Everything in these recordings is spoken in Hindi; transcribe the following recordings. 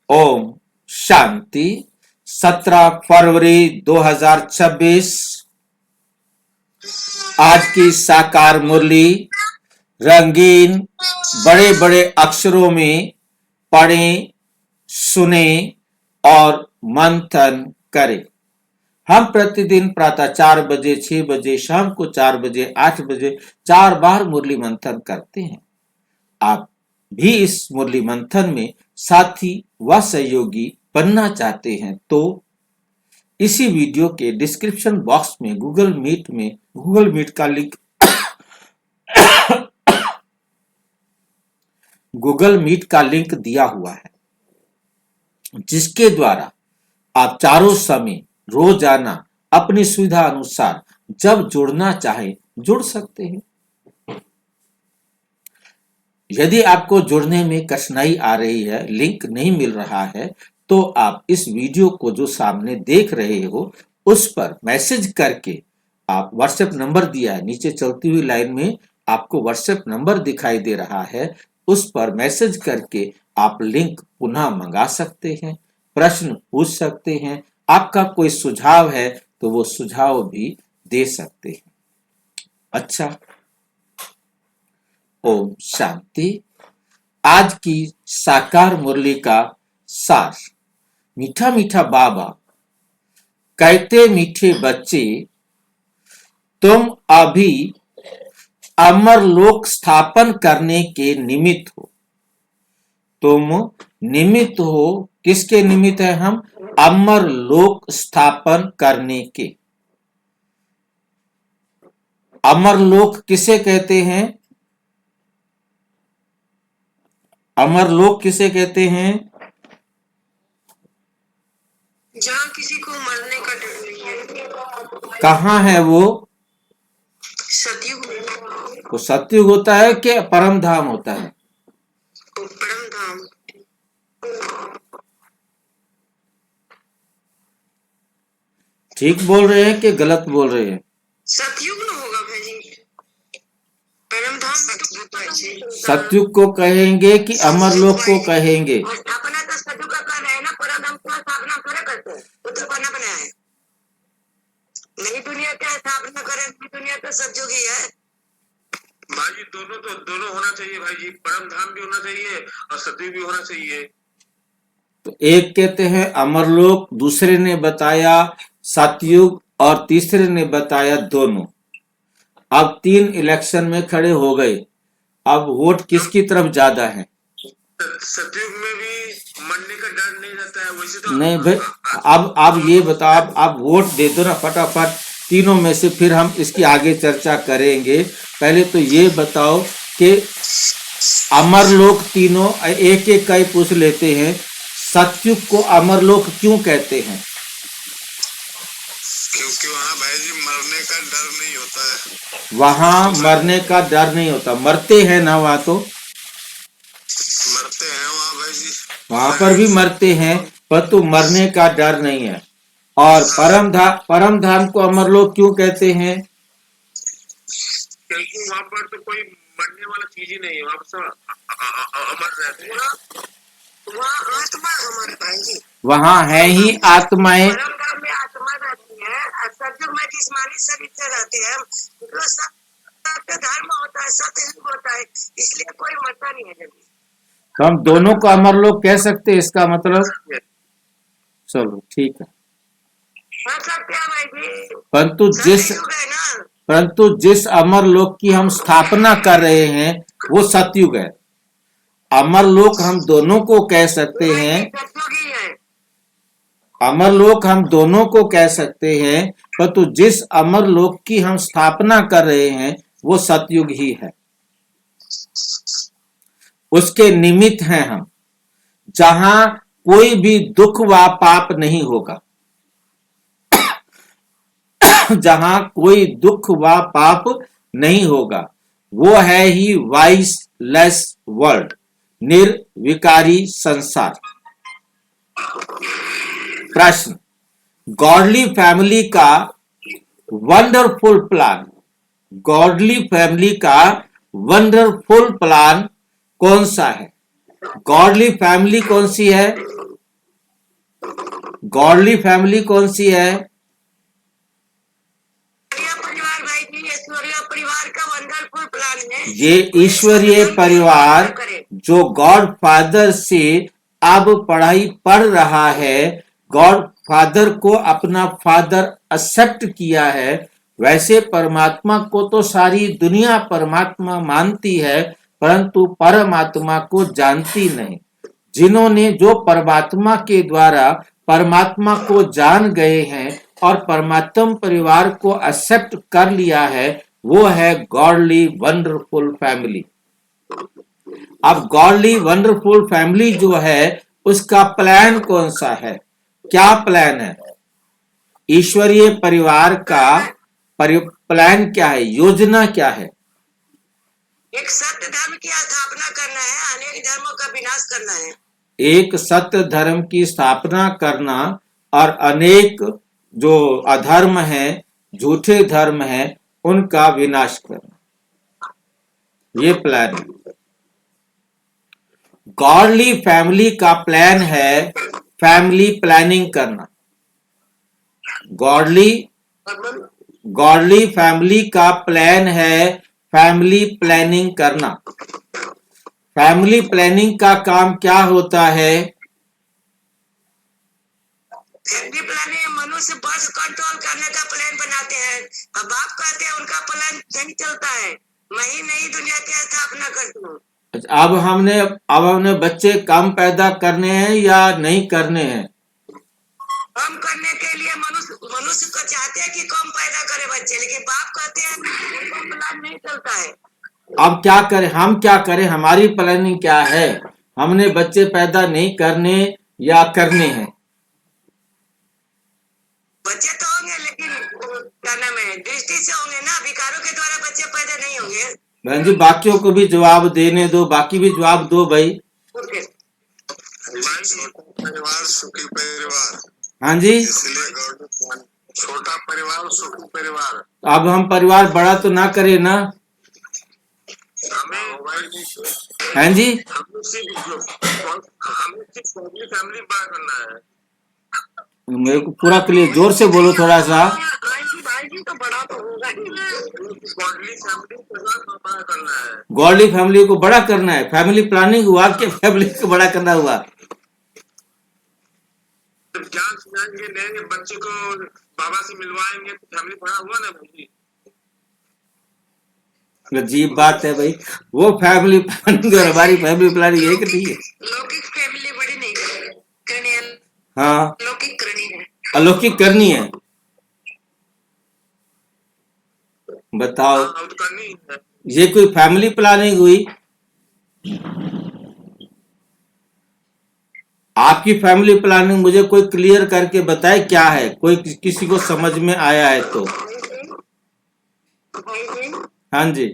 ओम शांति। 17 फरवरी 2026 आज की साकार मुरली रंगीन बड़े बड़े अक्षरों में पढ़ें, सुने और मंथन करें। हम प्रतिदिन प्रातः 4 बजे, 6 बजे, शाम को 4 बजे, 8 बजे 4 बार मुरली मंथन करते हैं। आप भी इस मुरली मंथन में साथी व सहयोगी बनना चाहते हैं तो इसी वीडियो के डिस्क्रिप्शन बॉक्स में गूगल मीट का लिंक गूगल मीट का लिंक दिया हुआ है, जिसके द्वारा आप चारों समय रोजाना अपनी सुविधा अनुसार जब जुड़ना चाहे जुड़ सकते हैं। यदि आपको जुड़ने में कठिनाई आ रही है, लिंक नहीं मिल रहा है, तो आप इस वीडियो को जो सामने देख रहे हो उस पर मैसेज करके आप व्हाट्सएप नंबर दिया है, नीचे चलती हुई लाइन में आपको व्हाट्सएप नंबर दिखाई दे रहा है, उस पर मैसेज करके आप लिंक पुनः मंगा सकते हैं, प्रश्न पूछ सकते हैं, आपका कोई सुझाव है तो वो सुझाव भी दे सकते हैं। अच्छा, ओम शांति। आज की साकार मुरली का सार। मीठा मीठा बाबा कहते, मीठे बच्चे तुम अभी अमर लोक स्थापन करने के निमित्त हो। तुम निमित्त हो, किसके निमित्त है? हम अमर लोक स्थापन करने के। अमर लोक किसे कहते हैं? अमर लोक किसे कहते हैं? जहाँ किसी को मरने का डर नहीं है। कहाँ है वो? सतयुग। वो सतयुग होता है कि परम धाम होता है? परम धाम। ठीक बोल रहे हैं कि गलत बोल रहे हैं? सतयुग न होगा भाई जी। परम धाम तो सतयुग को कहेंगे कि अमर लोक को कहेंगे? स्थापना तो सतयुग का कर रहे हैं ना, परम धाम को स्थापना थोड़ा करते हैं, वो तो बना बनाया है। नई दुनिया क्या स्थापना करें? दुनिया तो सतयुग ही है भाई जी। दोनों होना चाहिए भाई जी, परम धाम भी होना चाहिए और सतयुग भी होना चाहिए। तो एक कहते हैं अमरलोक, दूसरे ने बताया सतयुग और तीसरे ने बताया दोनों। अब 3 इलेक्शन में खड़े हो गए, अब वोट किसकी तरफ ज्यादा है? सतयुग में भी मरने का डर नहीं रहता है, वैसे तो नहीं भाई, अब ये बताओ, आप वोट दे दो ना फटाफट तीनों में से, फिर हम इसकी आगे चर्चा करेंगे। पहले तो ये बताओ कि अमरलोक तीनों एक एक का ही पूछ लेते हैं, सतयुग को अमरलोक क्यों कहते हैं? क्योंकि वहाँ भाई जी मरने का डर नहीं होता है। वहां मरने का डर नहीं होता। मरते हैं ना वहां, तो मरते हैं वहाँ भाई जी, वहां पर भी मरते हैं, परंतु मरने का डर नहीं है। और परम धाम को अमरलोक क्यों कहते हैं? क्योंकि वहाँ पर तो कोई मरने वाला चीज ही नहीं है, वहाँ पर सब अमर रहते हैं। वहाँ आत्मा अमर भाई जी। वहां है ही आत्माएं। परम धाम में आत्मा रहती है, सतयुग में जिस्मानी शरीर से रहते हैं। जो सत्य धर्म होता है, सत्ययुग होता है, इसलिए कोई मरता नहीं है जल्दी। तो हम दोनों को अमरलोक कह सकते हैं, इसका मतलब? चलो ठीक है। परंतु जिस अमरलोक की हम स्थापना कर रहे हैं वो सतयुग है। अमरलोक हम दोनों को कह सकते हैं, अमरलोक हम दोनों को कह सकते हैं, परंतु जिस अमरलोक की हम स्थापना कर रहे हैं वो सतयुग ही है। उसके निमित्त हैं हम, जहां कोई भी दुख व पाप नहीं होगा। जहां कोई दुख व पाप नहीं होगा, वो है ही वाइसलेस वर्ल्ड, निर्विकारी संसार। प्रश्न, गॉडली फैमिली का वंडरफुल प्लान, गॉडली फैमिली का वंडरफुल प्लान कौन सा है? गॉडली फैमिली कौन सी है? गॉडली फैमिली कौन सी है? परिवार भाई जी, ईश्वरीय परिवार का वंडरफुल प्लान है। ये ईश्वरीय परिवार जो गॉड फादर से अब पढ़ाई पढ़ रहा है, गॉड फादर को अपना फादर एक्सेप्ट किया है। वैसे परमात्मा को तो सारी दुनिया परमात्मा मानती है, परंतु परमात्मा को जानती नहीं। जिन्होंने जो परमात्मा के द्वारा परमात्मा को जान गए हैं और परमात्म परिवार को एक्सेप्ट कर लिया है, वो है गॉडली वंडरफुल फैमिली। अब गॉडली वंडरफुल फैमिली जो है, उसका प्लान कौन सा है? क्या प्लान है? ईश्वरीय परिवार का प्लान क्या है? योजना क्या है? एक सत्य धर्म की स्थापना करना है, अनेक धर्मों का विनाश करना है। एक सत्य धर्म की स्थापना करना और अनेक जो अधर्म है, झूठे धर्म है, उनका विनाश करना, ये प्लान है। गॉडली फैमिली का प्लान है फैमिली प्लानिंग करना। गॉडली फैमिली का प्लान है फैमिली प्लानिंग करना। फैमिली प्लानिंग का काम क्या होता है? फैमिली प्लानिंग मनुष्य बर्थ कंट्रोल करने का प्लान बनाते हैं। अब बाप कहते हैं उनका प्लान नहीं चलता है, मैं ही नई दुनिया की स्थापना करती हूँ। अब हमने बच्चे कम पैदा करने हैं या नहीं करने हैं? कम करने के लिए मनुष्य को चाहते हैं कि कम पैदा करे बच्चे, लेकिन बाप कहते हैं उनका प्लान नहीं चलता है। अब क्या करें? हम क्या करें? हमारी प्लानिंग क्या है? हमने बच्चे पैदा नहीं करने या करने हैं? बच्चे तो होंगे, लेकिन क्या नाम है, दृष्टि से होंगे ना, विकारों के द्वारा बच्चे पैदा नहीं होंगे। बहन जी, बाकियों को भी जवाब देने दो, बाकी भी जवाब दो भाई। परिवार सुखी परिवार। हाँ जी, इसलिए छोटा परिवार सुखी परिवार। अब हम परिवार बड़ा तो ना करें ना? हाँ जी, हमें सिर्फ फैमिली बड़ा करना है। मेरे को पूरा क्लियर, जोर से बोलो थोड़ा सा। भाई जी तो बड़ा तो होगा ही। गॉडली फैमिली को बड़ा करना है। गॉडली फैमिली को बड़ा करना है। फैमिली प्लानिंग हुआ कि फैमिली को बड़ा करना हुआ? ज्ञान सुनाएंगे, लेंगे बच्चे को, बाबा से मिलवाएंगे तो फैमिली बड़ा हुआ ना भाई। अजीब बात है भाई, वो फैमिली प्लानिंग और हमारी फैमिली प्लानिंग एक नहीं है। लौकिक फैमिली बड़ी नहीं करनी है। हाँ, लौकिक करनी है, अलौकिक करनी है। बताओ, हाँ, तो करनी है। ये कोई फैमिली प्लानिंग हुई? आपकी फैमिली प्लानिंग मुझे कोई क्लियर करके बताए क्या है, कोई किसी को समझ में आया है तो। हाँ जी,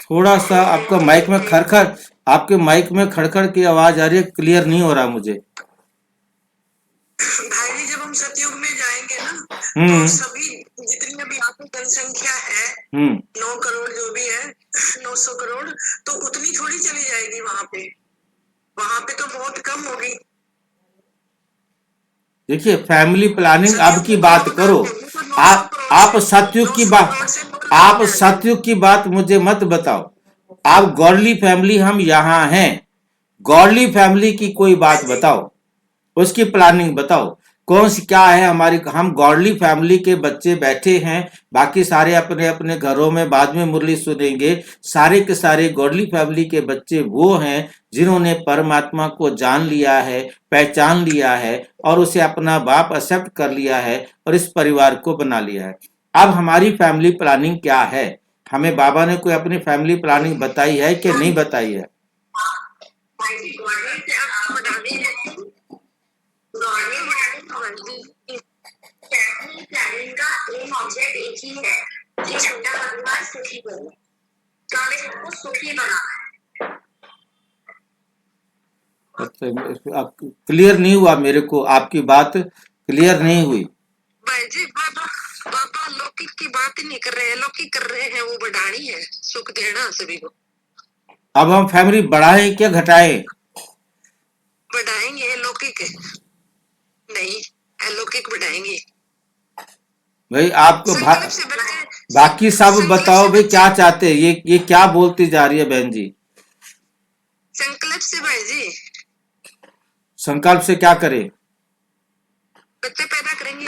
थोड़ा सा आपका माइक में खड़खड़, आपके माइक में खड़खड़ की आवाज आ रही है, क्लियर नहीं हो रहा मुझे। भाई जी, जब हम सतयुग में जाएंगे ना, तो सभी जितनी भी यहाँ पे जनसंख्या है, 9 करोड़ जो भी है, 900 करोड़, तो उतनी थोड़ी चली जाएगी वहां पे तो बहुत कम होगी। देखिए, फैमिली प्लानिंग अब की बात करो। आप सतयुग की बात, आप सतयुग की बात मुझे मत बताओ। आप गॉडली फैमिली, हम यहाँ हैं, गॉडली फैमिली की कोई बात बताओ, उसकी प्लानिंग बताओ कौन सी क्या है हमारी। हम गॉडली फैमिली के बच्चे बैठे हैं, बाकी सारे अपने अपने घरों में बाद में मुरली सुनेंगे। सारे के सारे गॉडली फैमिली के बच्चे वो हैं जिन्होंने परमात्मा को जान लिया है, पहचान लिया है और उसे अपना बाप एक्सेप्ट कर लिया है और इस परिवार को बना लिया है। अब हमारी फैमिली प्लानिंग क्या है? हमें बाबा ने कोई अपनी फैमिली प्लानिंग बताई है कि नहीं बताई है? प्लानिंग का एम ऑब्जेक्ट एक ही है कि छोटा परिवार सुखी बने, सबको सुखी बनाना है। आप क्लियर नहीं हुआ मेरे को, आपकी बात क्लियर नहीं हुई। भाई जी, बाबा लौकिक की बात ही नहीं कर रहे हैं, लौकिक कर रहे हैं, वो बढ़ानी है, सुख देना सभी को। अब हम फैमिली बढ़ाएं क्या घटाएं? बढ़ाएंगे, अलौकिक नहीं, अलौकिक बढ़ाएंगे। भाई आपको संकल्प से बच्चे, बाकी सब संकल्प बताओ से भाई, बच्चे, क्या चाहते हैं? ये क्या बोलती जा रही है बहन जी? संकल्प से भाई जी संकल्प से क्या करें? बच्चे पैदा करेंगे।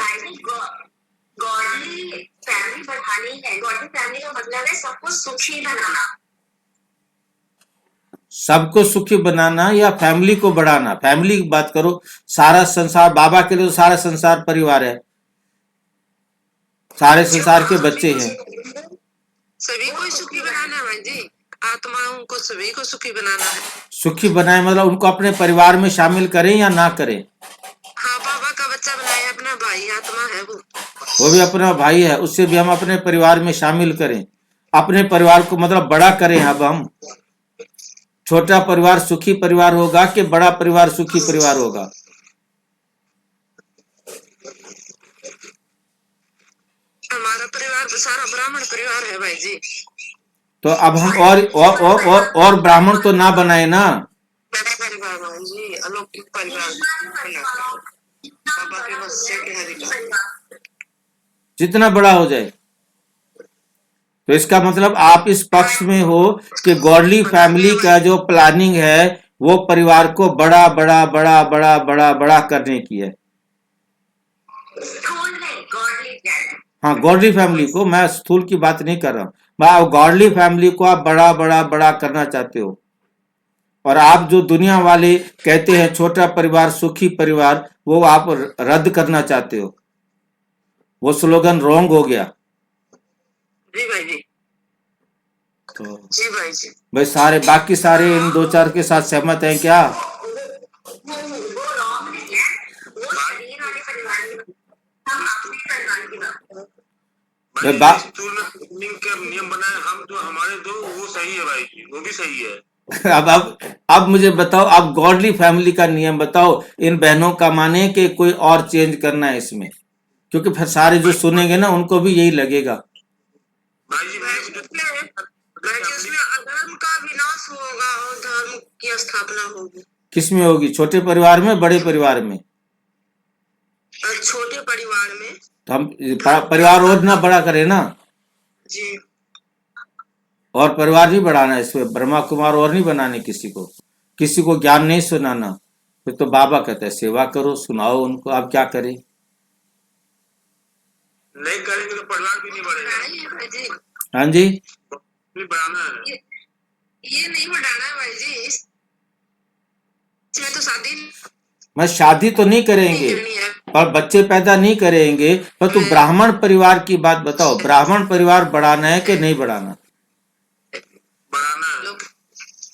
गॉडली फैमिली बढ़ानी है। गॉडली फैमिली का मतलब है सबको सुखी बनाना। सबको सुखी बनाना या फैमिली को बढ़ाना? फैमिली की बात करो। सारा संसार बाबा के लिए तो सारा संसार परिवार है, सारे संसार के बच्चे हैं। सभी को सुखी बनाना है भाई जी, आत्माओं को सभी को सुखी बनाना है। सुखी बनाए मतलब उनको अपने परिवार में शामिल करें या ना करें? हाँ, बाबा का बच्चा बनाए, अपना भाई आत्मा है वो भी अपना भाई है, उससे भी हम अपने परिवार में शामिल करें। अपने परिवार को मतलब बड़ा करें। अब हम छोटा परिवार सुखी परिवार होगा कि बड़ा परिवार सुखी परिवार होगा? हमारा परिवार तो सारा ब्राह्मण परिवार है भाई जी। तो अब हम और ब्राह्मण तो ना बनाए ना। बड़ा परिवार भाई जी, अलौकिक परिवार बाबा के बच्चे के हरिका जितना बड़ा हो जाए। तो इसका मतलब आप इस पक्ष में हो कि गॉडली फैमिली का जो प्लानिंग है वो परिवार को बड़ा बड़ा बड़ा बड़ा बड़ा बड़ा करने की है। हाँ, गॉडली फैमिली को, मैं स्थूल की बात नहीं कर रहा हूँ। गॉडली फैमिली को आप बड़ा बड़ा बड़ा करना चाहते हो। और आप जो दुनिया वाले कहते हैं छोटा परिवार सुखी परिवार, वो आप रद्द करना चाहते हो। वो स्लोगन रॉन्ग हो गया। जी भाई जी। तो जी भाई जी। भाई सारे बाकी सारे इन दो चार के साथ सहमत हैं क्या? नियम बनाए हम, जो हमारे दो वो सही है भाई जी, वो भी सही है। अब मुझे बताओ, आप गॉडली फैमिली का नियम बताओ इन बहनों का, माने कि कोई और चेंज करना है इसमें? क्योंकि फिर सारे जो सुनेंगे ना उनको भी यही लगेगा। भाई जी इसमें अधर्म का विनाश होगा और धर्म की स्थापना होगी। किसमें होगी? छोटे परिवार में, बड़े परिवार में? छोटे परिवार में। तो हम परिवार और ना बड़ा करें ना जी। और परिवार नहीं बढ़ाना, इसमें ब्रह्मा कुमार और नहीं बनाने किसी को ज्ञान नहीं सुनाना। फिर तो बाबा कहते हैं सेवा करो, सुनाओ उनको। आप क्या करें? नहीं करेंगे तो परिवार भी नहीं बढ़ेगा। हाँ जी, बढ़ाना है। ये नहीं बढ़ाना है भाई जी, इसमें तो मैं शादी तो नहीं करेंगे और बच्चे पैदा नहीं करेंगे, पर तू ब्राह्मण परिवार की बात बताओ। ब्राह्मण परिवार बढ़ाना है कि नहीं बढ़ाना?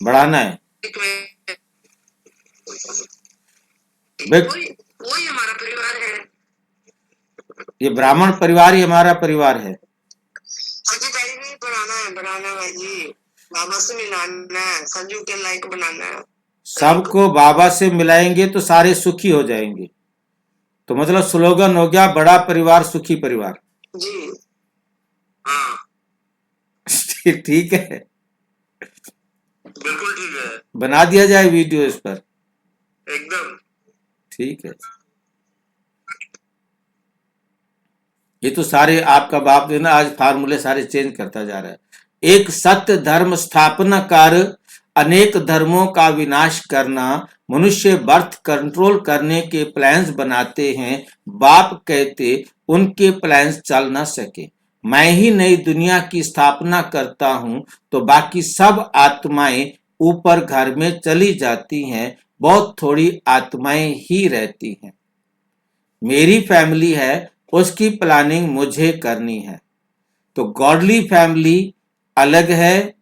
बढ़ाना है। वही हमारा परिवार है। ये ब्राह्मण परिवार ही हमारा परिवार है। बढ़ाना भाई जी, बाबा से मिलाना है, संजू के लायक बनाना है। सबको बाबा से मिलाएंगे तो सारे सुखी हो जाएंगे। तो मतलब स्लोगन हो गया बड़ा परिवार सुखी परिवार। जी हाँ ठीक है, बिल्कुल ठीक है। बना दिया जाए वीडियो इस पर। एकदम ठीक है। ये तो सारे आपका बाप जो है ना, आज फार्मूले सारे चेंज करता जा रहा है। एक सत्य धर्म स्थापना कर अनेक धर्मों का विनाश करना, मनुष्य बर्थ कंट्रोल करने के प्लान्स बनाते हैं। बाप कहते उनके प्लान्स चल न सके। मैं ही नई दुनिया की स्थापना करता हूं तो बाकी सब आत्माएं ऊपर घर में चली जाती हैं, बहुत थोड़ी आत्माएं ही रहती हैं। मेरी फैमिली है, उसकी प्लानिंग मुझे करनी है। तो गॉडली फैमिली अलग है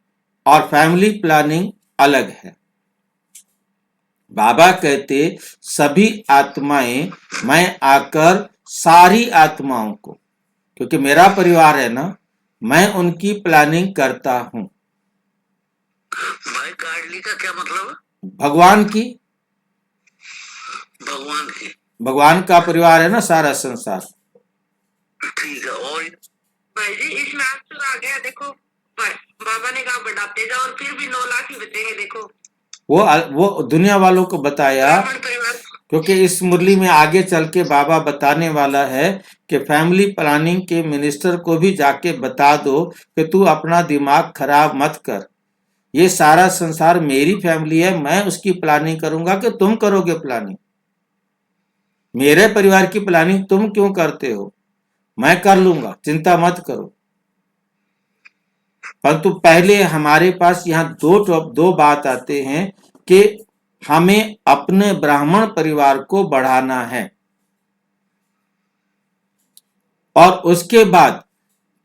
और फैमिली प्लानिंग अलग है। बाबा कहते सभी आत्माएं, मैं आकर सारी आत्माओं को, क्योंकि मेरा परिवार है ना, मैं उनकी प्लानिंग करता हूं। भाई गॉडली का क्या मतलब? भगवान की, भगवान का परिवार है ना सारा संसार। ठीक है। और भाई जी इसमें आंसर आ गया। देखो बाबा ने कहा जाओ, बढ़ाते जाओ, और फिर भी 9 लाख ही बचेंगे। देखो वो दुनिया वालों को बताया, ब्राह्मण परिवार। क्योंकि इस मुरली में आगे चल के बाबा बताने वाला है कि फैमिली प्लानिंग के मिनिस्टर को भी जाके बता दो कि तू अपना दिमाग खराब मत कर, ये सारा संसार मेरी फैमिली है, मैं उसकी प्लानिंग करूंगा कि तुम करोगे प्लानिंग? मेरे परिवार की प्लानिंग तुम क्यों करते हो? मैं कर लूंगा, चिंता मत करो। परंतु पहले हमारे पास यहाँ दो बात आते हैं कि हमें अपने ब्राह्मण परिवार को बढ़ाना है, और उसके बाद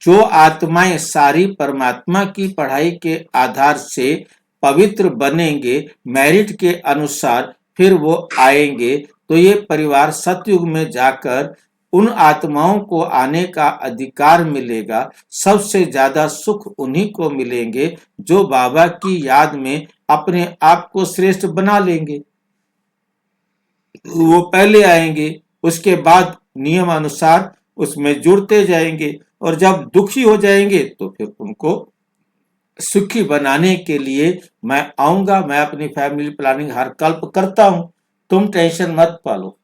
जो आत्माएं सारी परमात्मा की पढ़ाई के आधार से पवित्र बनेंगे मेरिट के अनुसार, फिर वो आएंगे तो ये परिवार सतयुग में जाकर उन आत्माओं को आने का अधिकार मिलेगा। सबसे ज्यादा सुख उन्हीं को मिलेंगे जो बाबा की याद में अपने आप को श्रेष्ठ बना लेंगे। वो पहले आएंगे, उसके बाद नियम अनुसार उसमें जुड़ते जाएंगे, और जब दुखी हो जाएंगे तो फिर उनको सुखी बनाने के लिए मैं आऊंगा। मैं अपनी फैमिली प्लानिंग हर कल्प करता हूं, तुम टेंशन मत पालो।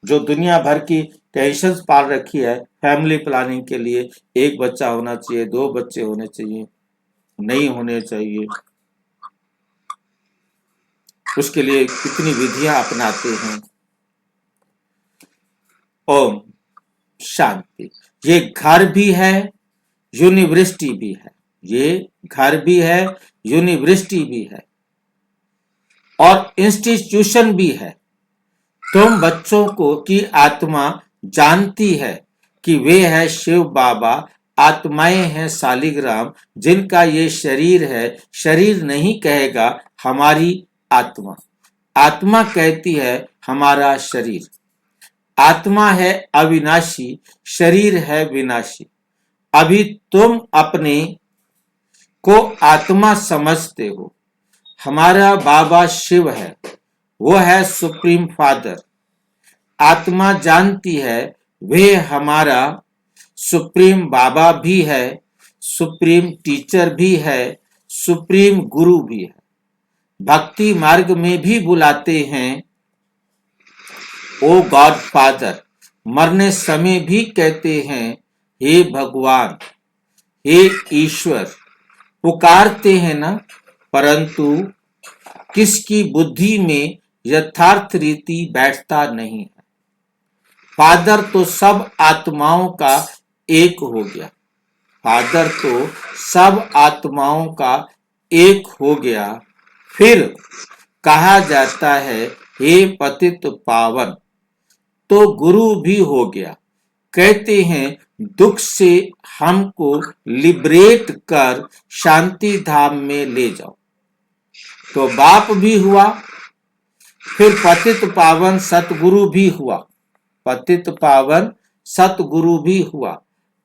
जो दुनिया भर की टेंशन पाल रखी है फैमिली प्लानिंग के लिए, 1 बच्चा होना चाहिए, 2 बच्चे होने चाहिए, नहीं होने चाहिए, उसके लिए कितनी विधियां अपनाते हैं। ओम शांति। ये घर भी है, यूनिवर्सिटी भी है, ये घर भी है, यूनिवर्सिटी भी है, और इंस्टीट्यूशन भी है। तुम बच्चों को की आत्मा जानती है कि वे है शिव बाबा, आत्माएं हैं शालिग्राम, जिनका ये शरीर है। शरीर नहीं कहेगा हमारी आत्मा, आत्मा कहती है हमारा शरीर। आत्मा है अविनाशी, शरीर है विनाशी। अभी तुम अपने को आत्मा समझते हो, हमारा बाबा शिव है, वो है सुप्रीम फादर। आत्मा जानती है वे हमारा सुप्रीम बाबा भी है, सुप्रीम टीचर भी है, सुप्रीम गुरु भी है। भक्ति मार्ग में भी बुलाते हैं ओ गॉड फादर। मरने समय भी कहते हैं हे भगवान, हे ईश्वर। पुकारते हैं ना, परंतु किसकी बुद्धि में यथार्थ रीति बैठता नहीं है। फादर तो सब आत्माओं का एक हो गया, फादर तो सब आत्माओं का एक हो गया। फिर कहा जाता है हे पतित पावन, तो गुरु भी हो गया। कहते हैं दुख से हमको लिबरेट कर शांति धाम में ले जाओ, तो बाप भी हुआ, फिर पतित पावन सतगुरु भी हुआ, पतित पावन सतगुरु भी हुआ।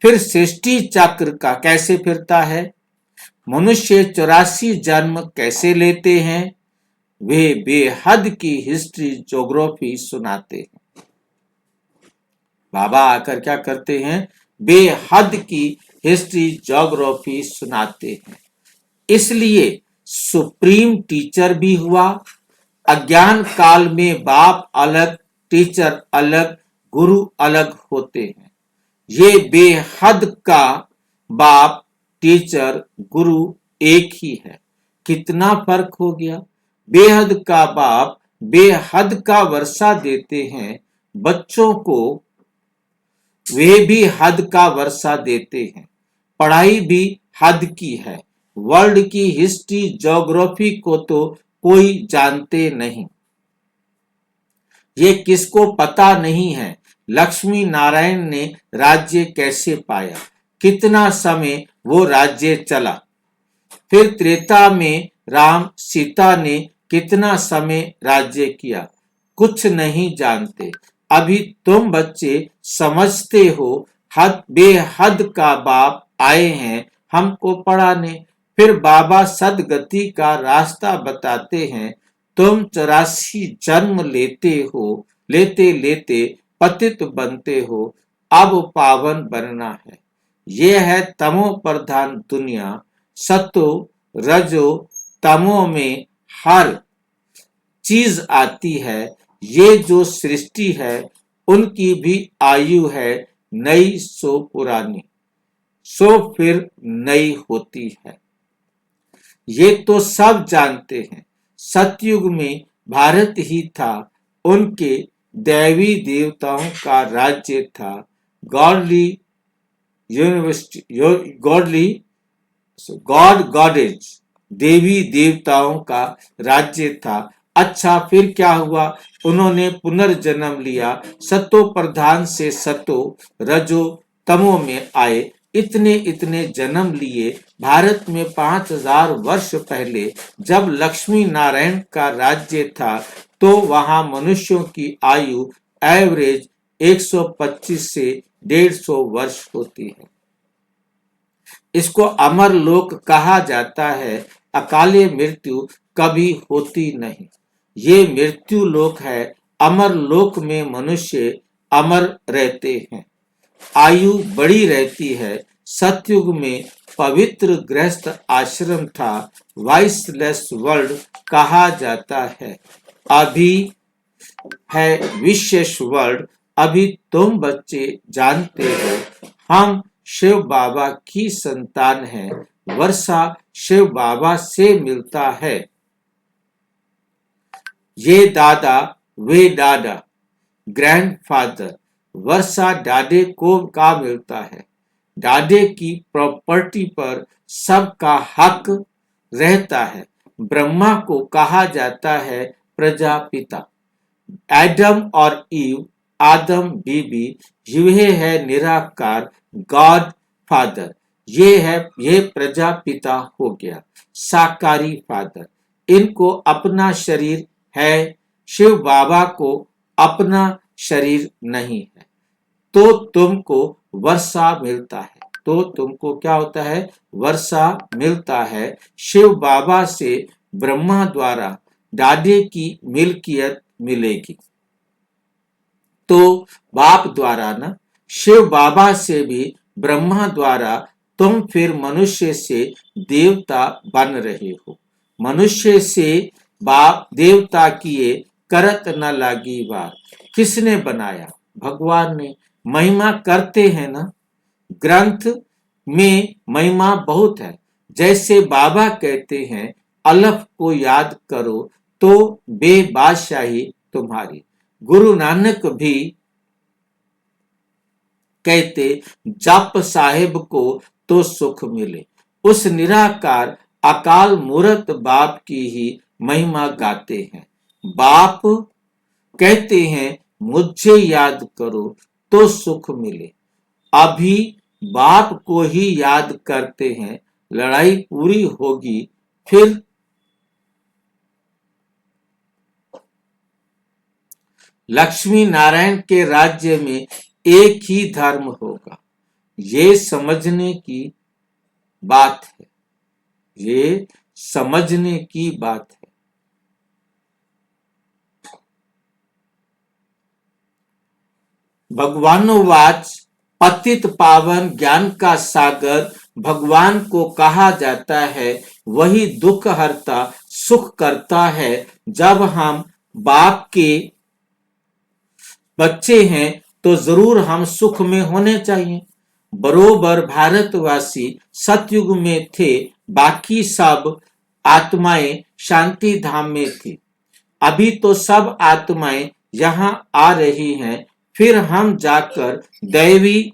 फिर सृष्टि चक्र का कैसे फिरता है, मनुष्य 84 जन्म कैसे लेते हैं, वे बेहद की हिस्ट्री ज्योग्राफी सुनाते हैं। बाबा आकर क्या करते हैं, बेहद की हिस्ट्री ज्योग्राफी सुनाते हैं। इसलिए सुप्रीम टीचर भी हुआ। अज्ञान काल में बाप अलग, टीचर अलग, गुरु अलग होते हैं। ये बेहद का बाप, टीचर, गुरु एक ही है। कितना फर्क हो गया। बेहद का बाप बेहद का वर्षा देते हैं बच्चों को, वे भी हद का वर्षा देते हैं। पढ़ाई भी हद की है। वर्ल्ड की हिस्ट्री ज्योग्राफी को तो कोई जानते नहीं, ये किसको पता नहीं है। लक्ष्मी नारायण ने राज्य कैसे पाया, कितना समय वो राज्य चला। फिर त्रेता में राम सीता ने कितना समय राज्य किया, कुछ नहीं जानते। अभी तुम बच्चे समझते हो हद बेहद का बाप आए हैं हमको पढ़ाने। फिर बाबा सदगति का रास्ता बताते हैं। तुम 84 जन्म लेते हो, लेते लेते पतित बनते हो, अब पावन बनना है। ये है तमो प्रधान दुनिया, सतो रजो तमो में हर चीज आती है। ये जो सृष्टि है उनकी भी आयु है नई सो पुरानी, सो फिर नई होती है। ये तो सब जानते हैं। सतयुग में भारत ही था, उनके दैवी देवताओं का राज्य था। गॉडली यूनिवर्सिटी गॉड गॉडेज देवी देवताओं का राज्य था। अच्छा फिर क्या हुआ? उन्होंने पुनर्जन्म लिया, सतो प्रधान से सतो रजो तमो में आए। इतने जन्म लिए। भारत में 5000 वर्ष पहले जब लक्ष्मी नारायण का राज्य था तो वहां मनुष्यों की आयु एवरेज 125 से 150 वर्ष होती है। इसको अमर लोक कहा जाता है। अकाले मृत्यु कभी होती नहीं। ये मृत्यु लोक है। अमर लोक में मनुष्य अमर रहते हैं, आयु बड़ी रहती है। सतयुग में पवित्र गृहस्थ आश्रम था, वाइसलेस वर्ल्ड कहा जाता है। अभी है विशेष वर्ल्ड। अभी तुम बच्चे जानते हो हम शिव बाबा की संतान हैं। वर्षा शिव बाबा से मिलता है। ये दादा वे दादा ग्रैंडफादर। वर्षा दादे को का मिलता है। दादे की प्रॉपर्टी पर सबका हक रहता है। ब्रह्मा को कहा जाता है प्रजापिता। एडम और ईव आदम बीबी, ये है निराकार गॉड फादर। ये प्रजापिता हो गया, साकारी फादर। इनको अपना शरीर है, शिव बाबा को अपना शरीर नहीं है। तो तुमको वर्षा मिलता है। तो तुमको क्या होता है? वर्षा मिलता है। शिव बाबा से ब्रह्मा द्वारा दादे की मिल्कियत मिलेगी। तो बाप द्वारा ना, शिव बाबा से भी ब्रह्मा द्वारा तुम फिर मनुष्य से देवता बन रहे हो। मनुष्य से बाप देवता किए करत न लागी वार। किसने बनाया? भगवान ने। महिमा करते हैं ना, ग्रंथ में महिमा बहुत है। जैसे बाबा कहते हैं अलफ को याद करो तो बेबादशाही तुम्हारी। गुरु नानक भी कहते जप साहिब को तो सुख मिले। उस निराकार अकाल मूर्त बाप की ही महिमा गाते हैं। बाप कहते हैं मुझे याद करो तो सुख मिले। अभी बाप को ही याद करते हैं, लड़ाई पूरी होगी फिर लक्ष्मी नारायण के राज्य में एक ही धर्म होगा। ये समझने की बात है। ये समझने की बात है। भगवानोवाच पतित पावन ज्ञान का सागर भगवान को कहा जाता है। वही दुख हरता सुख करता है। जब हम बाप के बच्चे हैं तो जरूर हम सुख में होने चाहिए। बरोबर भारतवासी सतयुग में थे, बाकी सब आत्माएं शांति धाम में थी। अभी तो सब आत्माएं यहाँ आ रही हैं, फिर हम जाकर दैवी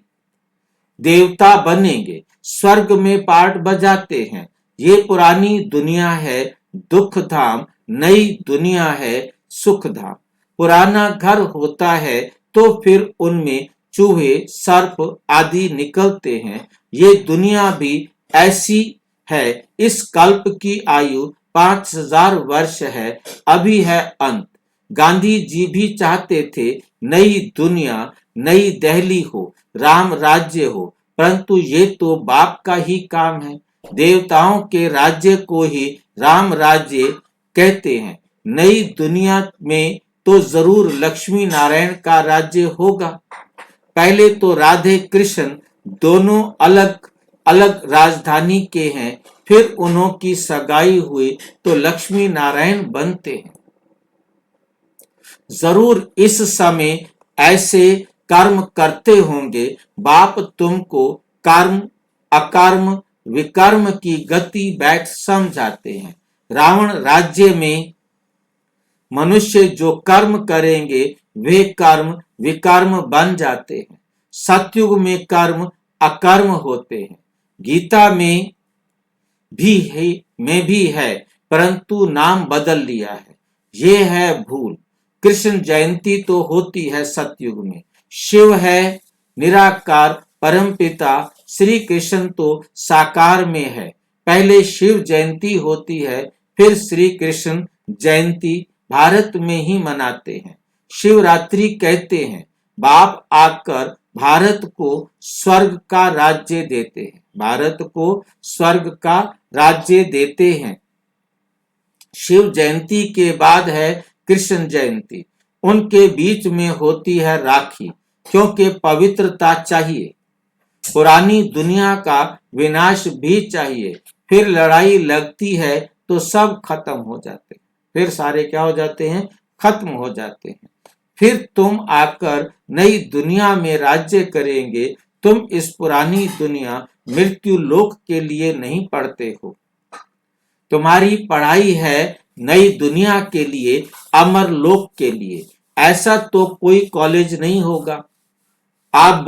देवता बनेंगे। स्वर्ग में पाठ बजाते हैं। ये पुरानी दुनिया है दुख धाम, नई दुनिया है सुख धाम। पुराना घर होता है तो फिर उनमें चूहे सर्प आदि निकलते हैं। ये दुनिया भी ऐसी है। इस कल्प की आयु 5000 वर्ष है। अभी है अंत। गांधी जी भी चाहते थे नई दुनिया, नई दिल्ली हो, राम राज्य हो, परंतु ये तो बाप का ही काम है। देवताओं के राज्य को ही राम राज्य कहते हैं। नई दुनिया में तो जरूर लक्ष्मी नारायण का राज्य होगा। पहले तो राधे कृष्ण दोनों अलग अलग राजधानी के हैं, फिर उन्होंने सगाई हुई तो लक्ष्मी नारायण बनते हैं। जरूर इस समय ऐसे कर्म करते होंगे। बाप तुमको कर्म अकर्म विकर्म की गति बैठ समझाते हैं। रावण राज्य में मनुष्य जो कर्म करेंगे वे कर्म विकर्म बन जाते हैं। सतयुग में कर्म अकर्म होते हैं। गीता में भी है, परंतु नाम बदल लिया है। ये है भूल। कृष्ण जयंती तो होती है सतयुग में। शिव है निराकार परमपिता, श्री कृष्ण तो साकार में है। पहले शिव जयंती होती है, फिर श्री कृष्ण जयंती भारत में ही मनाते हैं। शिवरात्रि कहते हैं। बाप आकर भारत को स्वर्ग का राज्य देते हैं। भारत को स्वर्ग का राज्य देते हैं। शिव जयंती के बाद है कृष्ण जयंती। उनके बीच में होती है राखी, क्योंकि पवित्रता चाहिए। पुरानी दुनिया का विनाश भी चाहिए। फिर लड़ाई लगती है तो सब खत्म हो जाते हैं। फिर सारे क्या हो जाते हैं? खत्म हो जाते हैं। फिर तुम आकर नई दुनिया में राज्य करेंगे। तुम इस पुरानी दुनिया मृत्यु लोक के लिए नहीं पढ़ते हो। तुम्हारी पढ़ाई है नई दुनिया के लिए, अमर लोक के लिए। ऐसा तो कोई कॉलेज नहीं होगा। अब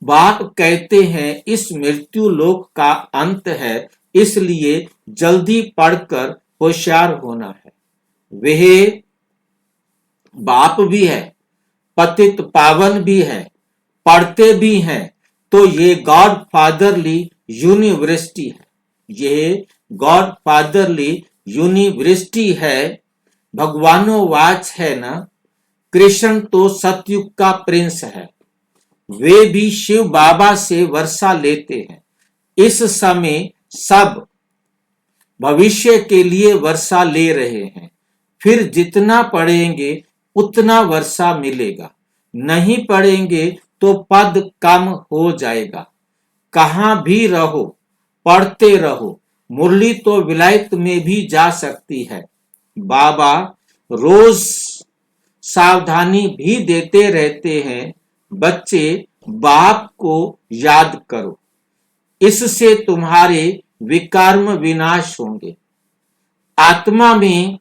बाप कहते हैं इस मृत्यु लोक का अंत है, इसलिए जल्दी पढ़कर होशियार होना है। वह बाप भी है, पतित पावन भी है, पढ़ते भी हैं, तो ये गॉड फादरली यूनिवर्सिटी है। ये गॉड फादरली यूनिवर्सिटी है। भगवानोवाच है ना, कृष्ण तो सतयुग का प्रिंस है। वे भी शिव बाबा से वर्षा लेते हैं। इस समय सब भविष्य के लिए वर्षा ले रहे हैं। फिर जितना पढ़ेंगे उतना वर्षा मिलेगा। नहीं पढ़ेंगे तो पद कम हो जाएगा। कहां भी रहो पढ़ते रहो। मुरली तो विलायत में भी जा सकती है। बाबा रोज सावधानी भी देते रहते हैं, बच्चे बाप को याद करो, इससे तुम्हारे विकर्म विनाश होंगे। आत्मा में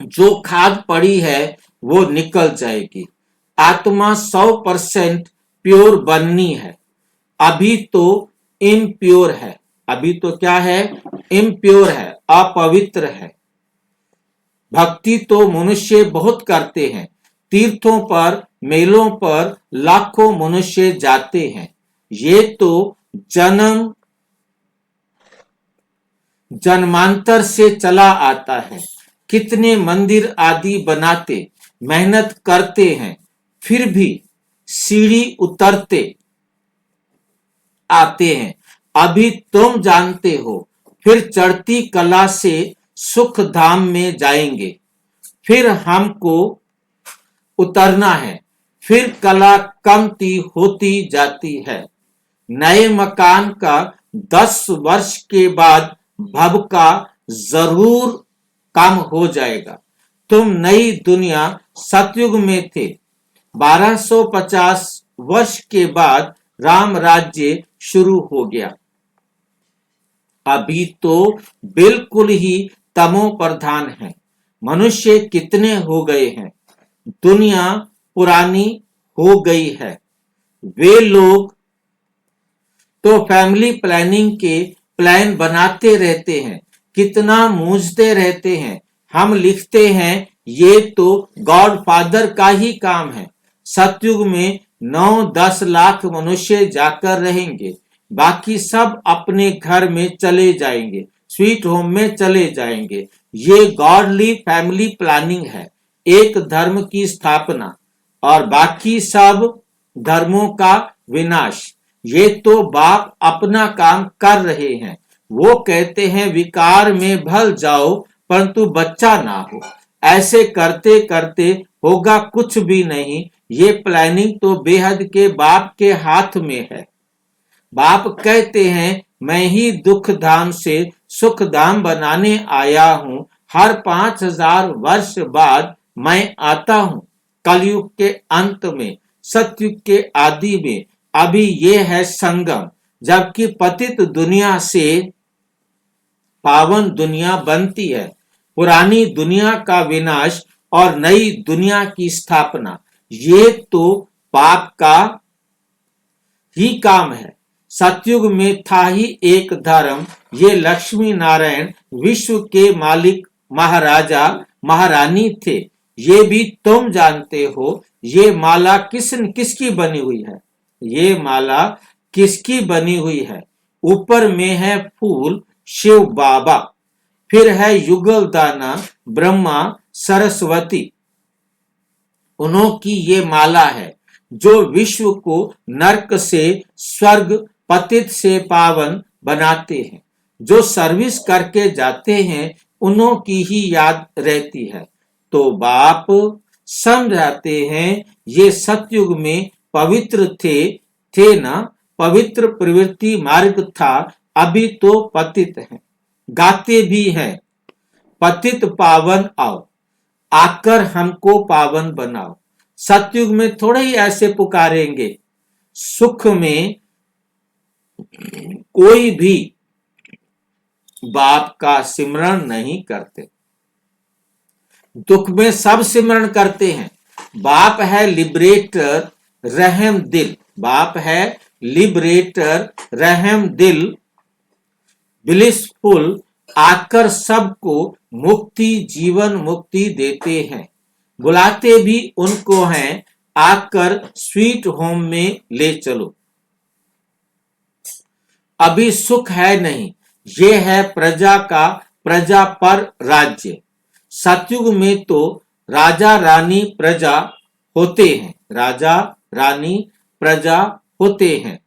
जो खाद पड़ी है वो निकल जाएगी। आत्मा 100% प्योर बननी है। अभी तो इम्प्योर है। अभी तो क्या है? इम्प्योर है, अपवित्र है। भक्ति तो मनुष्य बहुत करते हैं। तीर्थों पर मेलों पर लाखों मनुष्य जाते हैं। ये तो जन्म जन्मांतर से चला आता है। कितने मंदिर आदि बनाते, मेहनत करते हैं, फिर भी सीढ़ी उतरते आते हैं। अभी तुम जानते हो। फिर चढ़ती कला से सुख धाम में जाएंगे। फिर हमको उतरना है। फिर कला कमती होती जाती है। नए मकान का 10 वर्ष के बाद भव का जरूर काम हो जाएगा। तुम नई दुनिया सतयुग में थे। 1250 वर्ष के बाद राम राज्य शुरू हो गया। अभी तो बिल्कुल ही तमो प्रधान है। मनुष्य कितने हो गए हैं। दुनिया पुरानी हो गई है। वे लोग तो फैमिली प्लानिंग के प्लान बनाते रहते हैं, कितना मूंझते रहते हैं। हम लिखते हैं ये तो गॉड फादर का ही काम है। सतयुग में 9-10 लाख मनुष्य जाकर रहेंगे। बाकी सब अपने घर में चले जाएंगे, स्वीट होम में चले जाएंगे। ये गॉडली फैमिली प्लानिंग है। एक धर्म की स्थापना और बाकी सब धर्मों का विनाश। ये तो बाप अपना काम कर रहे हैं। वो कहते हैं विकार में भल जाओ परंतु बच्चा ना हो। ऐसे करते करते होगा कुछ भी नहीं। ये प्लानिंग तो बेहद के बाप के हाथ में है। बाप कहते हैं मैं ही दुख धाम से सुख धाम बनाने आया हूं। हर 5000 वर्ष बाद मैं आता हूं। कलयुग के अंत में, सतयुग के आदि में अभी ये है संगम, जबकि पतित दुनिया से पावन दुनिया बनती है। पुरानी दुनिया का विनाश और नई दुनिया की स्थापना, ये तो पाप का ही काम है। सतयुग में था ही एक धर्म, ये लक्ष्मी नारायण विश्व के मालिक महाराजा महारानी थे। ये भी तुम जानते हो। ये माला किसकी बनी हुई है? ये माला किसकी बनी हुई है? ऊपर में है फूल शिव बाबा, फिर है युगल दाना ब्रह्मा सरस्वती, उन्हों की ये माला है जो विश्व को नरक से स्वर्ग, पतित से पावन बनाते हैं। जो सर्विस करके जाते हैं उन्हों की ही याद रहती है। तो बाप समझाते हैं ये सतयुग में पवित्र थे ना, पवित्र प्रवृत्ति मार्ग था, अभी तो पतित हैं। गाते भी हैं, पतित पावन आओ, आकर हमको पावन बनाओ। सतयुग में थोड़े ही ऐसे पुकारेंगे। सुख में कोई भी बाप का सिमरण नहीं करते, दुख में सब सिमरण करते हैं। बाप है लिबरेटर रहम दिल, बाप है लिबरेटर रहम दिल, ब्लिसफुल, आकर सबको मुक्ति, जीवन मुक्ति देते हैं। बुलाते भी उनको हैं, आकर स्वीट होम में ले चलो। अभी सुख है नहीं, ये है प्रजा का प्रजा पर राज्य। सतयुग में तो राजा रानी प्रजा होते हैं, राजा रानी प्रजा होते हैं।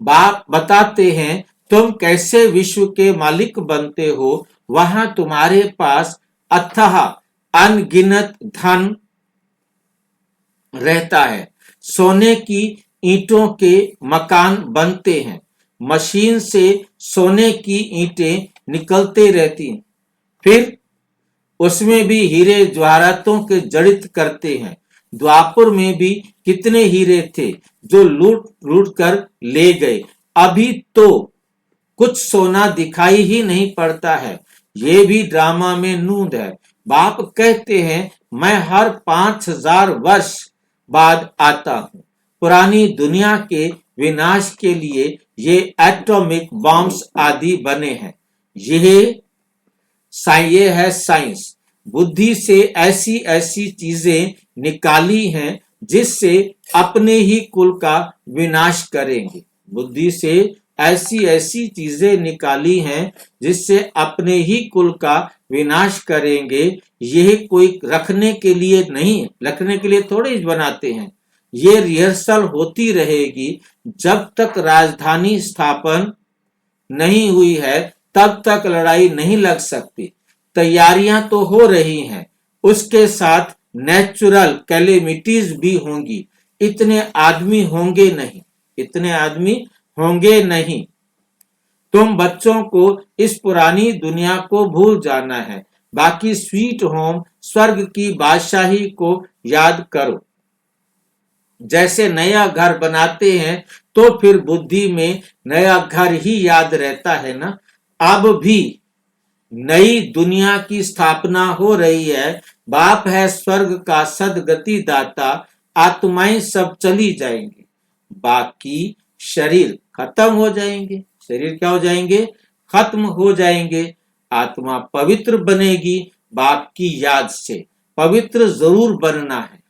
बाप बताते हैं तुम कैसे विश्व के मालिक बनते हो। वहां तुम्हारे पास अथाह अनगिनत धन रहता है। सोने की ईंटों के मकान बनते हैं, मशीन से सोने की ईंटें निकलते रहती हैं, फिर उसमें भी हीरे जवाहरातों के जड़ित करते हैं। द्वापर में भी कितने हीरे थे जो लूट लूट कर ले गए। अभी तो कुछ सोना दिखाई ही नहीं पड़ता है। ये भी ड्रामा में नूंद है। बाप कहते हैं मैं हर 5000 वर्ष बाद आता हूं। पुरानी दुनिया के विनाश के लिए ये एटॉमिक बॉम्ब्स आदि बने हैं। ये है साइंस। बुद्धि से ऐसी ऐसी चीजें निकाली हैं जिससे अपने ही कुल का विनाश करेंगे। बुद्धि से ऐसी ऐसी चीजें निकाली हैं जिससे अपने ही कुल का विनाश करेंगे। यह कोई रखने के लिए नहीं, रखने के लिए थोड़े ही बनाते हैं। ये रिहर्सल होती रहेगी। जब तक राजधानी स्थापन नहीं हुई है तब तक लड़ाई नहीं लग सकती। तैयारियां तो हो रही हैं, उसके साथ नेचुरल कैलेमिटीज भी होंगी। इतने आदमी होंगे नहीं, इतने आदमी होंगे नहीं। तुम बच्चों को इस पुरानी दुनिया को भूल जाना है, बाकी स्वीट होम स्वर्ग की बादशाही को याद करो। जैसे नया घर बनाते हैं तो फिर बुद्धि में नया घर ही याद रहता है ना। अब भी नई दुनिया की स्थापना हो रही है। बाप है स्वर्ग का सदगति दाता। आत्माएं सब चली जाएंगी, बाकी शरीर खत्म हो जाएंगे। शरीर क्या हो जाएंगे? खत्म हो जाएंगे। आत्मा पवित्र बनेगी। बाप की याद से पवित्र जरूर बनना है।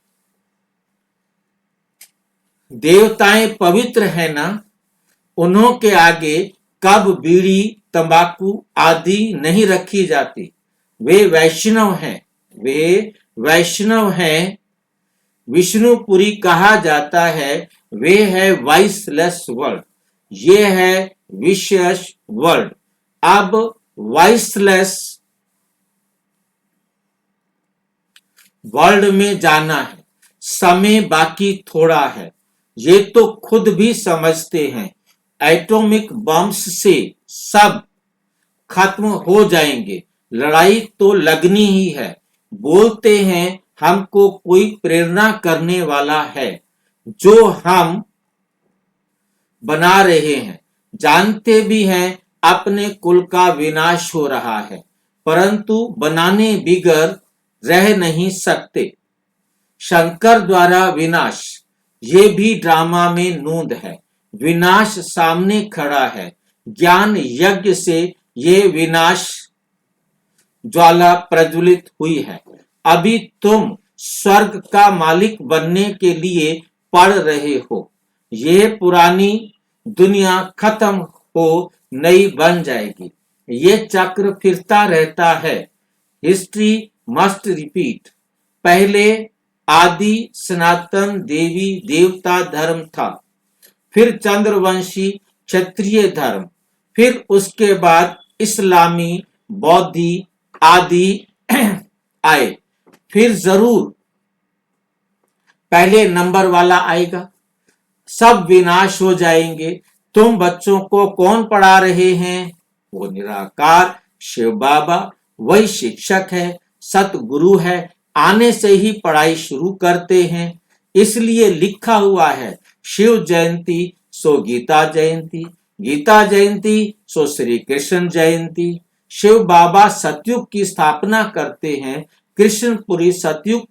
देवताएं पवित्र है ना, उन्हों के आगे कब बीड़ी तंबाकू आदि नहीं रखी जाती। वे वैष्णव हैं, वे वैष्णव हैं। विष्णुपुरी कहा जाता है। वे है वाइसलेस वर्ल्ड, ये है विशेष वर्ल्ड। अब वाइसलेस वर्ल्ड में जाना है, समय बाकी थोड़ा है। ये तो खुद भी समझते हैं। एटॉमिक बम्स से सब खत्म हो जाएंगे। लड़ाई तो लगनी ही है। बोलते हैं हमको कोई प्रेरणा करने वाला है। जो हम बना रहे हैं, जानते भी हैं अपने कुल का विनाश हो रहा है, परंतु बनाने बिगर रह नहीं सकते। शंकर द्वारा विनाश, ये भी ड्रामा में नूंद है। विनाश सामने खड़ा है। ज्ञान यज्ञ से ये विनाश ज्वाला प्रज्वलित हुई है। अभी तुम स्वर्ग का मालिक बनने के लिए पढ़ रहे हो। ये पुरानी दुनिया खत्म हो नई बन जाएगी। ये चक्र फिरता रहता है। History must repeat. पहले आदि सनातन देवी देवता धर्म था, फिर चंद्रवंशी क्षत्रिय धर्म, फिर उसके बाद इस्लामी बौद्धी आदि आए। फिर जरूर पहले नंबर वाला आएगा। सब विनाश हो जाएंगे। तुम बच्चों को कौन पढ़ा रहे हैं? वो निराकार शिव बाबा, वही शिक्षक है, सतगुरु है। आने से ही पढ़ाई शुरू करते हैं। इसलिए लिखा हुआ है, शिव जयंती सो गीता जयंती, गीता जयंती सो श्री कृष्ण जयंती। शिव बाबा सतयुग की स्थापना करते हैं। कृष्णपुरी सतयुग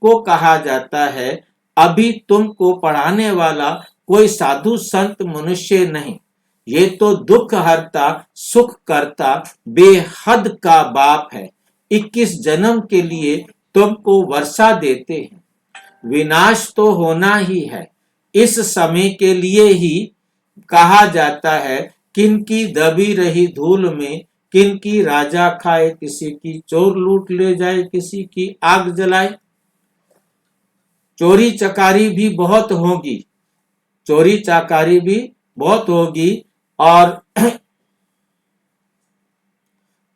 को कहा जाता है। अभी तुमको पढ़ाने वाला कोई साधु संत मनुष्य नहीं, ये तो दुख हरता सुख करता बेहद का बाप है। 21 जन्म के लिए तुमको वर्षा देते हैं। विनाश तो होना ही है। इस समय के लिए ही कहा जाता है, किनकी दबी रही धूल में किनकी राजा खाए, किसी की चोर लूट ले जाए, किसी की आग जलाए। चोरी चकारी भी बहुत होगी, चोरी चकारी भी बहुत होगी और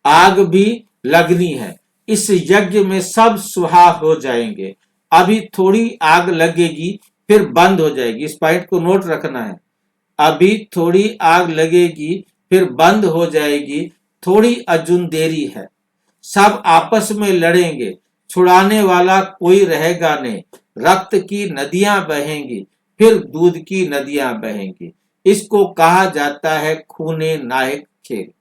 आग भी लगनी है। इस यज्ञ में सब सुहा हो जाएंगे। अभी थोड़ी आग लगेगी फिर बंद हो जाएगी। इस पॉइंट को नोट रखना है। अभी थोड़ी आग लगेगी फिर बंद हो जाएगी। थोड़ी अजुन देरी है। सब आपस में लड़ेंगे। छुड़ाने वाला कोई रहेगा नहीं। रक्त की नदियां बहेंगी, फिर दूध की नदियां बहेंगी। इसको कहा जाता है खूने नायक खेल।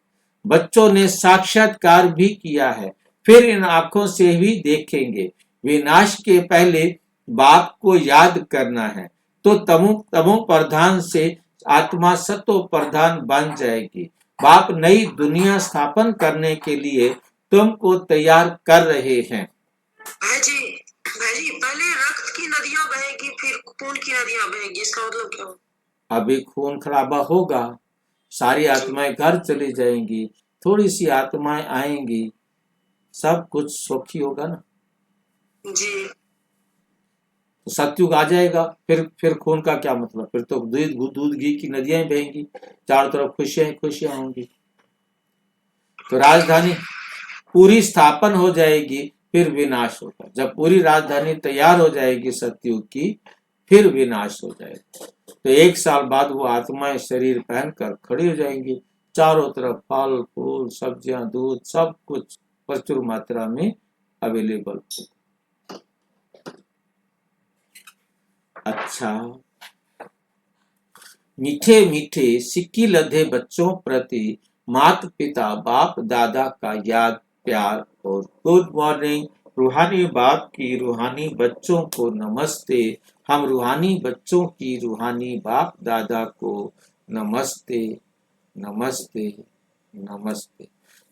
बच्चों ने साक्षात्कार भी किया है, फिर इन आंखों से भी देखेंगे। विनाश के पहले बाप को याद करना है, तो तमो प्रधान से आत्मा सतो प्रधान बन जाएगी। बाप नई दुनिया स्थापन करने के लिए तुमको तैयार कर रहे हैं। भाई पहले रक्त की नदियां बहेगी, फिर खून की नदियां बहेगी। इसका मतलब क्या? अभी खून खराबा होगा, सारी आत्माएं घर चली जाएंगी, थोड़ी सी आत्माएं आएंगी, सब कुछ सुखी होगा ना जी। तो सतयुग आ जाएगा। फिर खून का क्या मतलब? फिर तो दूध घी की नदियां बहेंगी, चारों तरफ खुशियां होंगी। तो राजधानी पूरी स्थापन हो जाएगी, फिर विनाश होगा। जब पूरी राजधानी तैयार हो जाएगी सतयुग की, फिर विनाश हो जाएगा। तो 1 साल बाद वो आत्माएं शरीर पहनकर खड़ी हो जाएंगी। चारों तरफ फल फूल सब्जियां दूध सब कुछ प्रचुर मात्रा में अवेलेबल होगा। अच्छा, मीठे मीठे सिक्की लधे बच्चों प्रति माता पिता बाप दादा का याद प्यार और गुड मॉर्निंग। रूहानी बाप की रूहानी बच्चों को नमस्ते। हम रूहानी बच्चों की रूहानी बाप दादा को नमस्ते नमस्ते नमस्ते।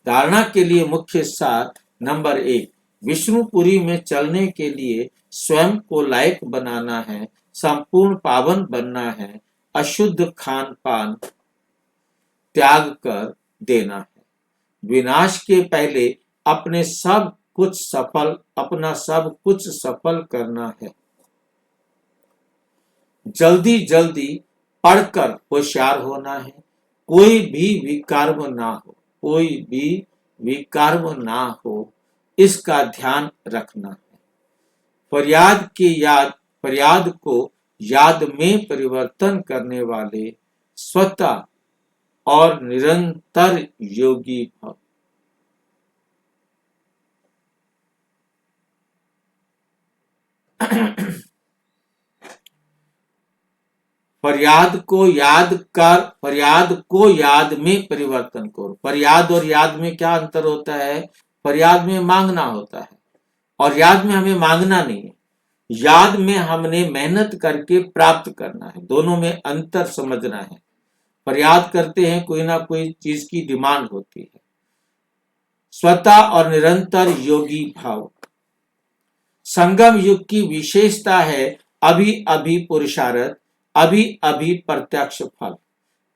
धारणा के लिए मुख्य सार नंबर 1, विष्णुपुरी में चलने के लिए स्वयं को लायक बनाना है, संपूर्ण पावन बनना है, अशुद्ध खान पान त्याग कर देना है। विनाश के पहले अपना सब कुछ सफल करना है। जल्दी जल्दी पढ़कर होशियार होना है। कोई भी विकर्म ना हो, इसका ध्यान रखना है। फरियाद को याद में परिवर्तन करने वाले स्वतः और निरंतर योगी भव। फरियाद को याद में परिवर्तन करो। फरियाद और याद में क्या अंतर होता है? फरियाद में मांगना होता है और याद में हमें मांगना नहीं है। याद में हमने मेहनत करके प्राप्त करना है, दोनों में अंतर समझना है। फरियाद करते हैं, कोई ना कोई चीज की डिमांड होती है। स्वतः और निरंतर योगी भाव। संगम युग की विशेषता है अभी अभी पुरुषार्थ, अभी अभी प्रत्यक्ष फल,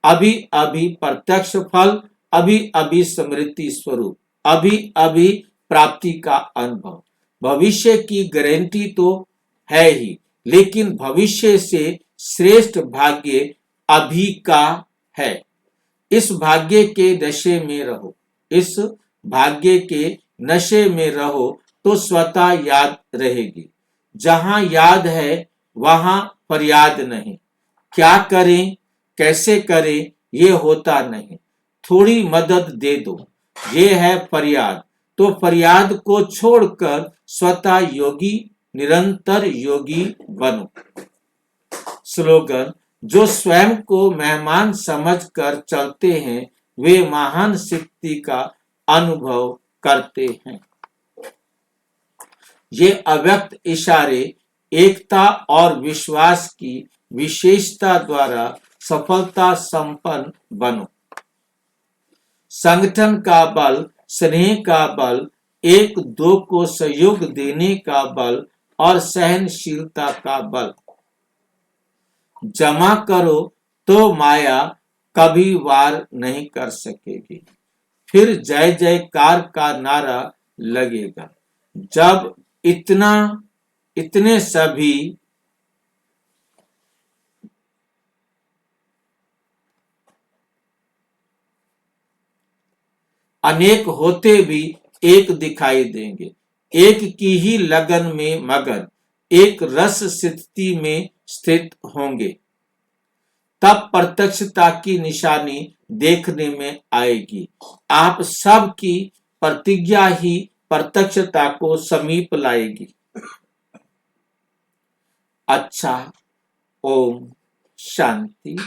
अभी अभी प्रत्यक्ष फल, अभी अभी स्मृति स्वरूप, अभी अभी प्राप्ति का अनुभव। भविष्य की गारंटी तो है ही, लेकिन भविष्य से श्रेष्ठ भाग्य अभी का है। इस भाग्य के नशे में रहो, इस भाग्य के नशे में रहो तो स्वतः याद रहेगी। जहां याद है वहां फरियाद नहीं। क्या करें, कैसे करें, ये होता नहीं। थोड़ी मदद दे दो, ये है फरियाद। तो फरियाद को छोड़कर स्वतः योगी, निरंतर योगी बनो। स्लोगन: जो स्वयं को मेहमान समझकर चलते हैं वे महान शक्ति का अनुभव करते हैं। ये अव्यक्त इशारे एकता और विश्वास की विशेषता द्वारा सफलता संपन्न बनो। संगठन का बल, स्नेह का बल, एक दो को सहयोग देने का बल और सहनशीलता का बल जमा करो तो माया कभी वार नहीं कर सकेगी। फिर जय जयकार का नारा लगेगा। जब इतने सभी अनेक होते भी एक दिखाई देंगे। एक की ही लगन में मगन, एक रस स्थिति में स्थित होंगे। तब प्रत्यक्षता की निशानी देखने में आएगी। आप सब की प्रतिज्ञा ही प्रत्यक्षता को समीप लाएगी। अच्छा, ओम शांति।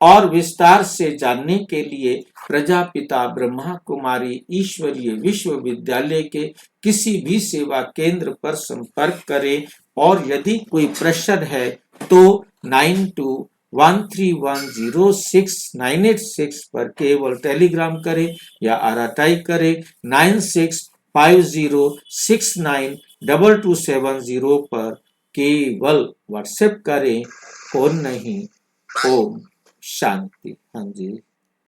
और विस्तार से जानने के लिए प्रजापिता ब्रह्मा कुमारी ईश्वरीय विश्वविद्यालय के किसी भी सेवा केंद्र पर संपर्क करें और यदि कोई प्रश्न है तो 9213106986 पर केवल टेलीग्राम करें या आरटीआई करें 9650692270 पर केवल व्हाट्सएप करें, फोन नहीं। ओम शांति। हाँ जी।